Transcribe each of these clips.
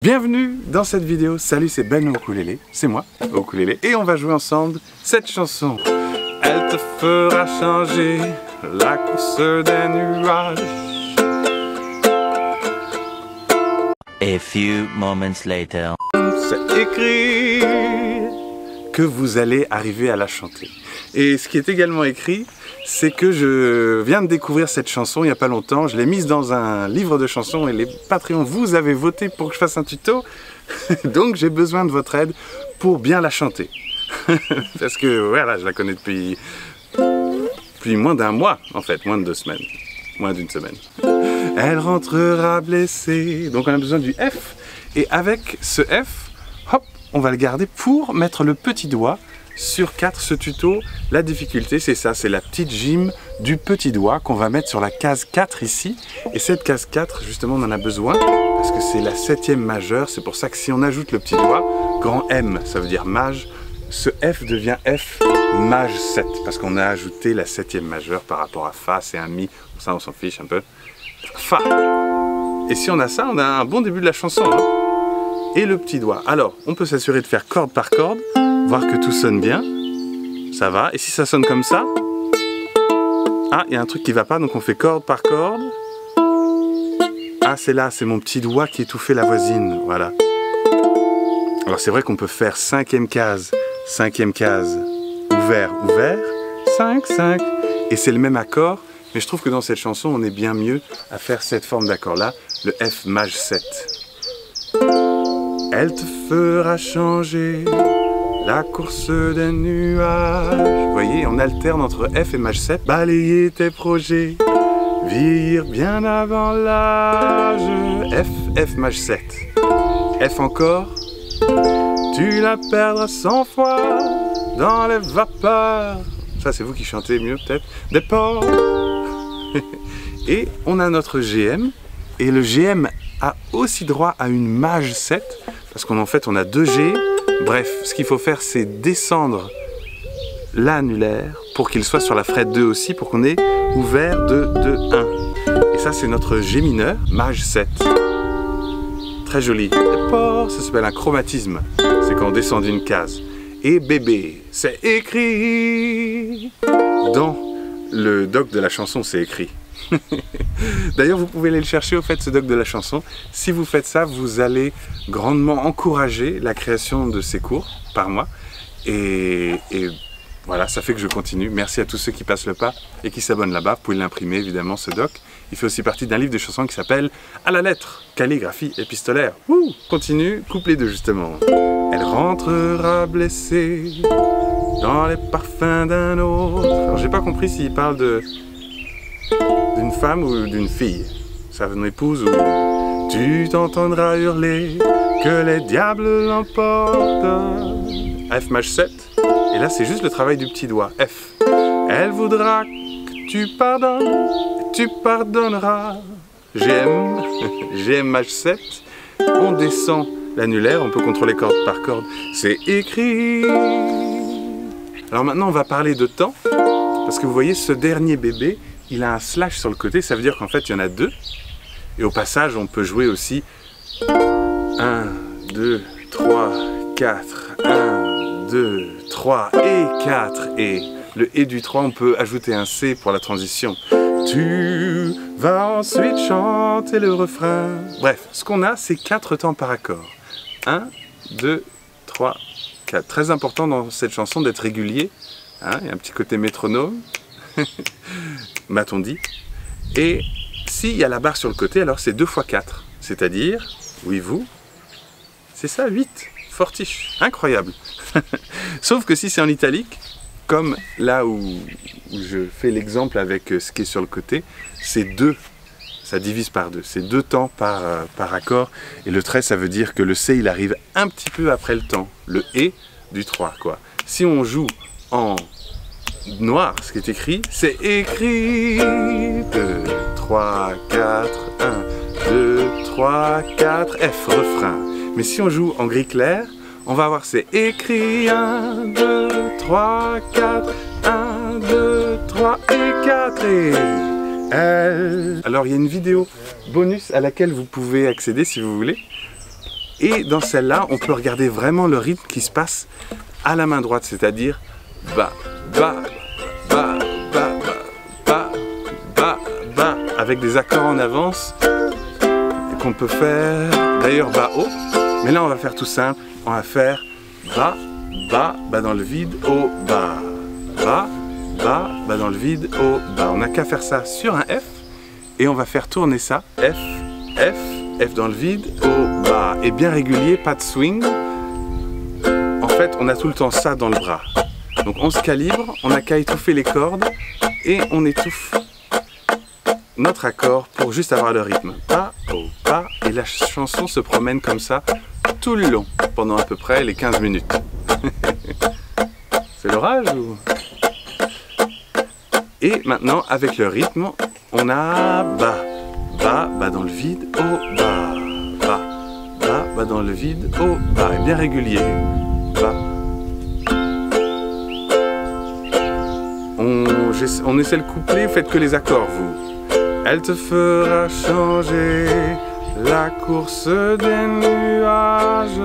Bienvenue dans cette vidéo. Salut, c'est Ben au ukulélé, c'est moi au ukulélé, et on va jouer ensemble cette chanson. Elle te fera changer la course des nuages. A few moments later. C'est écrit que vous allez arriver à la chanter. Et ce qui est également écrit, c'est que je viens de découvrir cette chanson il n'y a pas longtemps. Je l'ai mise dans un livre de chansons et les Patreons, vous avez voté pour que je fasse un tuto. Donc j'ai besoin de votre aide pour bien la chanter. Parce que voilà, je la connais depuis moins d'un mois en fait, moins de 2 semaines, moins d'une semaine. Elle rentrera blessée. Donc on a besoin du F. Et avec ce F, hop, on va le garder pour mettre le petit doigt sur 4. Ce tuto, la difficulté c'est ça, c'est la petite gym du petit doigt qu'on va mettre sur la case 4 ici. Et cette case 4, justement, on en a besoin parce que c'est la 7e majeure. C'est pour ça que si on ajoute le petit doigt, grand M, ça veut dire mage, ce F devient F maj 7 parce qu'on a ajouté la 7e majeure par rapport à Fa, c'est un Mi, ça on s'en fiche un peu. Fa. Et si on a ça, on a un bon début de la chanson. Hein. Et le petit doigt. Alors, on peut s'assurer de faire corde par corde, voir que tout sonne bien. Ça va. Et si ça sonne comme ça, ah, il y a un truc qui va pas, donc on fait corde par corde. Ah, c'est là, c'est mon petit doigt qui étouffait la voisine. Voilà. Alors c'est vrai qu'on peut faire 5e case, ouvert, ouvert, 5, 5. Et c'est le même accord, mais je trouve que dans cette chanson, on est bien mieux à faire cette forme d'accord-là, le F maj 7. Elle te fera changer la course des nuages. Vous voyez, on alterne entre F et maj 7. Balayer tes projets, vieillir bien avant l'âge. F maj 7. F encore. Tu la perdras 100 fois dans les vapeurs. Ça, c'est vous qui chantez mieux peut-être. Des ports. Et on a notre GM. Et le GM a aussi droit à une maj 7. Parce qu'en fait, on a 2 G. Bref, ce qu'il faut faire, c'est descendre l'annulaire pour qu'il soit sur la fret 2 aussi, pour qu'on ait ouvert de 2, 1. Et ça, c'est notre G mineur, maj 7. Très joli. Ça s'appelle un chromatisme. C'est quand on descend d'une case. Et bébé, c'est écrit. Dans le doc de la chanson, c'est écrit. D'ailleurs, vous pouvez aller le chercher au fait, ce doc de la chanson. Si vous faites ça, vous allez grandement encourager la création de ces cours par mois. Et voilà, ça fait que je continue. Merci à tous ceux qui passent le pas et qui s'abonnent là-bas. Vous pouvez l'imprimer, évidemment, ce doc. Il fait aussi partie d'un livre de chansons qui s'appelle « À la lettre, calligraphie épistolaire ». Continue, couplet 2 justement. Elle rentrera blessée dans les parfums d'un autre. Alors, j'ai pas compris s'il parle d'une femme ou d'une fille, sa épouse, ou tu t'entendras hurler que les diables l'emportent. F maj 7. Et là, c'est juste le travail du petit doigt. F. Elle voudra que tu pardonnes, tu pardonneras. GM, GM maj 7. On descend l'annulaire, on peut contrôler corde par corde. C'est écrit. Alors maintenant, on va parler de temps. Parce que vous voyez, ce dernier bébé, il a un slash sur le côté. Ça veut dire qu'en fait, il y en a 2. Et au passage, on peut jouer aussi 1, 2, 3, 4. 1, 2, 3 et 4. Et le et du 3, on peut ajouter un C pour la transition. Tu vas ensuite chanter le refrain. Bref, ce qu'on a, c'est 4 temps par accord. 1, 2, 3, 4. Très important dans cette chanson d'être régulier. Hein, il y a un petit côté métronome. M'a-t-on dit. Et s'il y a la barre sur le côté, alors c'est 2 x 4. C'est-à-dire, oui vous, c'est ça, 8. Fortiche. Incroyable. Sauf que si c'est en italique, comme là où je fais l'exemple avec ce qui est sur le côté, c'est 2. Ça divise par 2. C'est 2 temps par accord. Et le trait, ça veut dire que le C, il arrive un petit peu après le temps. Le E du 3, quoi. Si on joue en noir, ce qui est écrit, c'est écrit 2, 3, 4, 1, 2, 3, 4, F, refrain. Mais si on joue en gris clair, on va avoir c'est écrit 1, 2, 3, 4, 1, 2, 3 et 4 et elle. Alors il y a une vidéo bonus à laquelle vous pouvez accéder si vous voulez. Et dans celle-là, on peut regarder vraiment le rythme qui se passe à la main droite, c'est-à-dire ba, ba, ba, ba, ba, ba, ba, avec des accords en avance qu'on peut faire, d'ailleurs ba, haut. Mais là, on va faire tout simple, on va faire ba, ba, ba dans le vide, haut, ba, ba, ba, ba dans le vide, haut, ba. On n'a qu'à faire ça sur un F et on va faire tourner ça, F, F, F dans le vide, haut, bas, et bien régulier, pas de swing. En fait, on a tout le temps ça dans le bras. Donc on se calibre, on n'a qu'à étouffer les cordes et on étouffe notre accord pour juste avoir le rythme. Pas, haut, pas, et la chanson se promène comme ça tout le long, pendant à peu près les 15 minutes. C'est l'orage ou... Et maintenant, avec le rythme, on a ba, ba, ba dans le vide, haut, ba, ba, ba, ba dans le vide, haut, ba, et bien régulier, ba. On essaie le couplet, vous faites que les accords, vous. Elle te fera changer la course des nuages.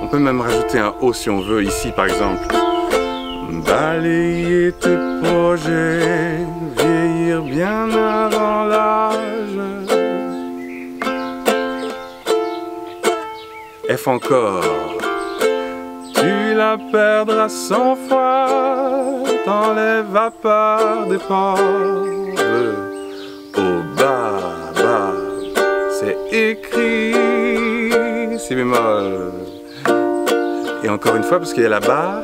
On peut même rajouter un haut si on veut, ici par exemple. Balayer tes projets, vieillir bien avant l'âge. F encore. Tu la perdras 100 fois dans les vapeurs des ports. Au bas, bas, c'est écrit, si bémol. Et encore une fois, parce qu'il y a la barre.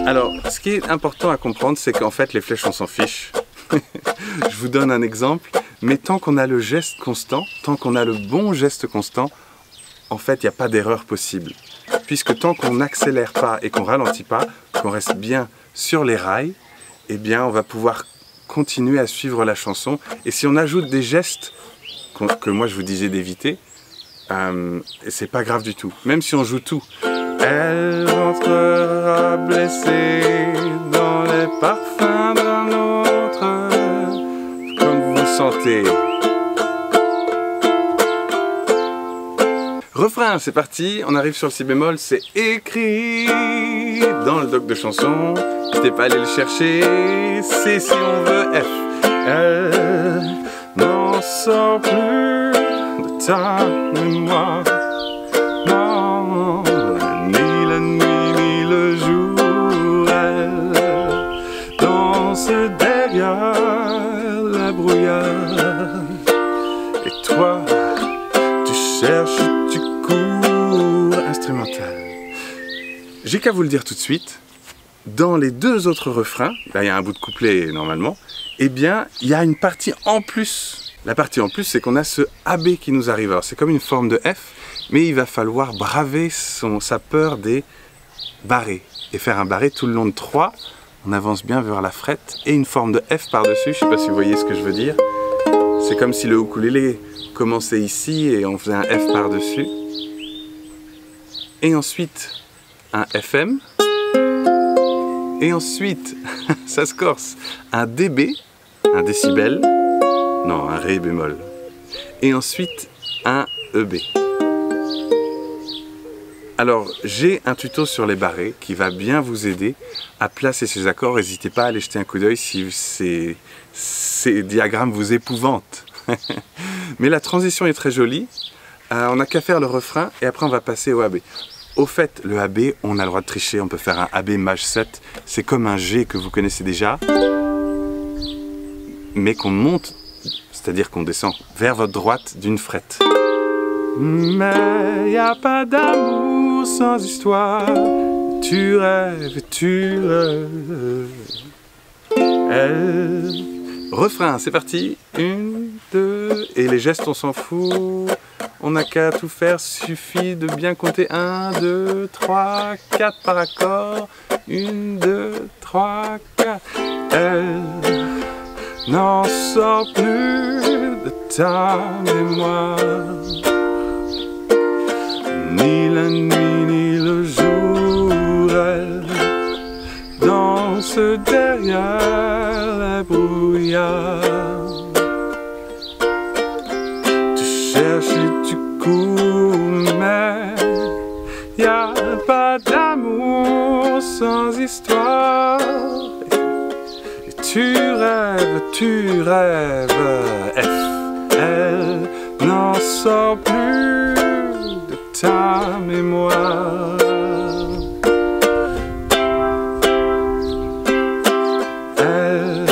Alors, ce qui est important à comprendre, c'est qu'en fait, les flèches, on s'en fiche. Je vous donne un exemple, mais tant qu'on a le geste constant, tant qu'on a le bon geste constant, en fait, il n'y a pas d'erreur possible. Puisque tant qu'on n'accélère pas et qu'on ralentit pas, qu'on reste bien sur les rails, eh bien, on va pouvoir continuer à suivre la chanson. Et si on ajoute des gestes que moi, je vous disais d'éviter, c'est pas grave du tout. Même si on joue tout. Elle rentrera blessée dans les parfums d'un autre, comme vous vous sentez. Refrain, c'est parti, on arrive sur le si bémol, c'est écrit dans le doc de chanson. N'hésitez pas à aller le chercher, c'est si on veut F. Elle n'en sort plus de ta mémoire. Derrière la brouillard. Et toi, tu cherches, tu cours, instrumental. J'ai qu'à vous le dire tout de suite, dans les deux autres refrains, là il y a un bout de couplet normalement, eh bien il y a une partie en plus. La partie en plus, c'est qu'on a ce AB qui nous arrive. Alors c'est comme une forme de F, mais il va falloir braver sa peur des barrés et faire un barré tout le long de 3. On avance bien vers la frette et une forme de F par-dessus. Je ne sais pas si vous voyez ce que je veux dire. C'est comme si le ukulélé commençait ici et on faisait un F par-dessus. Et ensuite, un FM. Et ensuite, ça se corse, un dB, un décibel. Non, un Ré bémol. Et ensuite, un EB. Alors, j'ai un tuto sur les barrés qui va bien vous aider à placer ces accords. N'hésitez pas à aller jeter un coup d'œil si ces diagrammes vous épouvantent. Mais la transition est très jolie. On n'a qu'à faire le refrain et après on va passer au AB. Au fait, le AB, on a le droit de tricher. On peut faire un AB maj 7. C'est comme un G que vous connaissez déjà, mais qu'on monte, c'est-à-dire qu'on descend vers votre droite d'une frette. Mais y a pas d'amour sans histoire, tu rêves, tu rêves. Refrain, c'est parti. 1, 2, et les gestes on s'en fout. On n'a qu'à tout faire, suffit de bien compter 1, 2, 3, 4 par accord. 1, 2, 3, 4. Elle n'en sort plus de ta mémoire. Ni la nuit ni le jour, elle danse derrière la brouillard. cherche du coup, mais y a pas d'amour sans histoire. Et tu rêves, F, elle n'en sort plus de ta mémoire. Elle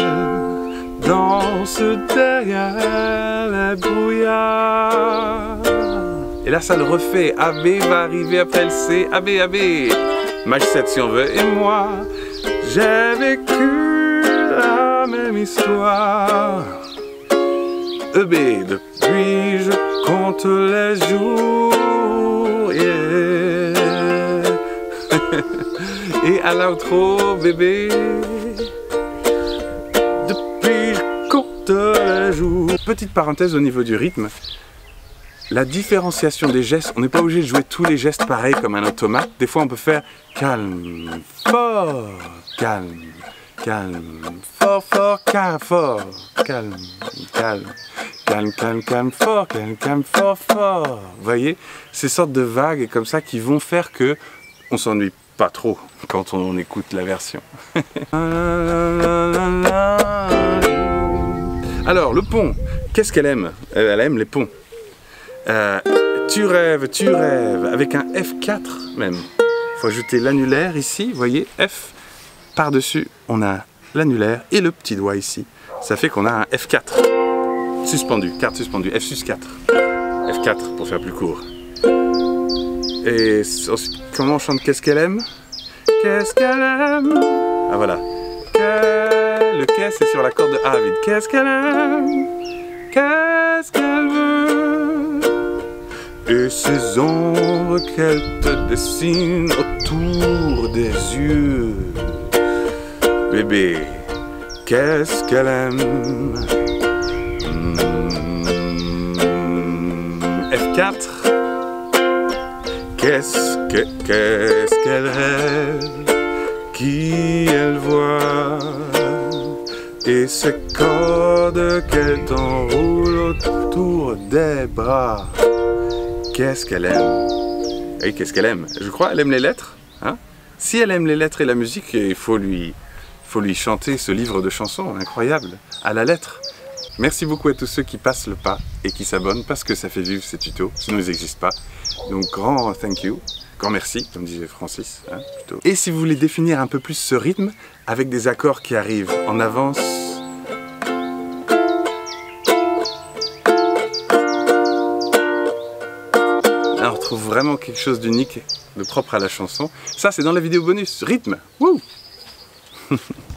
danse derrière les brouillards. Et là ça le refait, AB va arriver après le C, AB, Maj 7 si on veut, et moi j'ai vécu la même histoire. EB, depuis je compte les jours, yeah. Et à l'outro, bébé, depuis je compte les jours. Petite parenthèse au niveau du rythme. La différenciation des gestes, on n'est pas obligé de jouer tous les gestes pareils comme un automate. Des fois on peut faire calme, fort, calme, calme, fort, fort, calme, fort, calme, calme, calme, calme, calme, fort, calme, calme, fort, fort. Vous voyez, ces sortes de vagues comme ça qui vont faire que on s'ennuie pas trop quand on écoute la version. Alors le pont, qu'est-ce qu'elle aime? Elle aime les ponts. Tu rêves, avec un F4 même. Il faut ajouter l'annulaire ici, vous voyez, F. Par-dessus, on a l'annulaire et le petit doigt ici. Ça fait qu'on a un F4. Suspendu, carte suspendue, F sus 4. F4 pour faire plus court. Et ensuite, comment on chante qu'est-ce qu'elle aime? Qu'est-ce qu'elle aime? Ah voilà. Le qu'est c'est sur la corde de A vide. Qu'est-ce qu'elle aime? Qu'est-ce qu'elle veut? Et ces ombres qu'elle te dessine autour des yeux. Bébé, qu'est-ce qu'elle aime? F4. Qu'est-ce qu'elle rêve? Qui elle voit? Et ces cordes qu'elle t'enroule autour des bras. Qu'est-ce qu'elle aime? Oui, qu'est-ce qu'elle aime? Je crois elle aime les lettres. Hein? Si elle aime les lettres et la musique, il faut lui chanter ce livre de chansons incroyable, à la lettre. Merci beaucoup à tous ceux qui passent le pas et qui s'abonnent parce que ça fait vivre ces tutos, sinon ils n'existent pas. Donc grand thank you, grand merci, comme disait Francis. Hein, plutôt. Et si vous voulez définir un peu plus ce rythme, avec des accords qui arrivent en avance, là, on retrouve vraiment quelque chose d'unique, de propre à la chanson. Ça, c'est dans la vidéo bonus. Rythme. Wouh.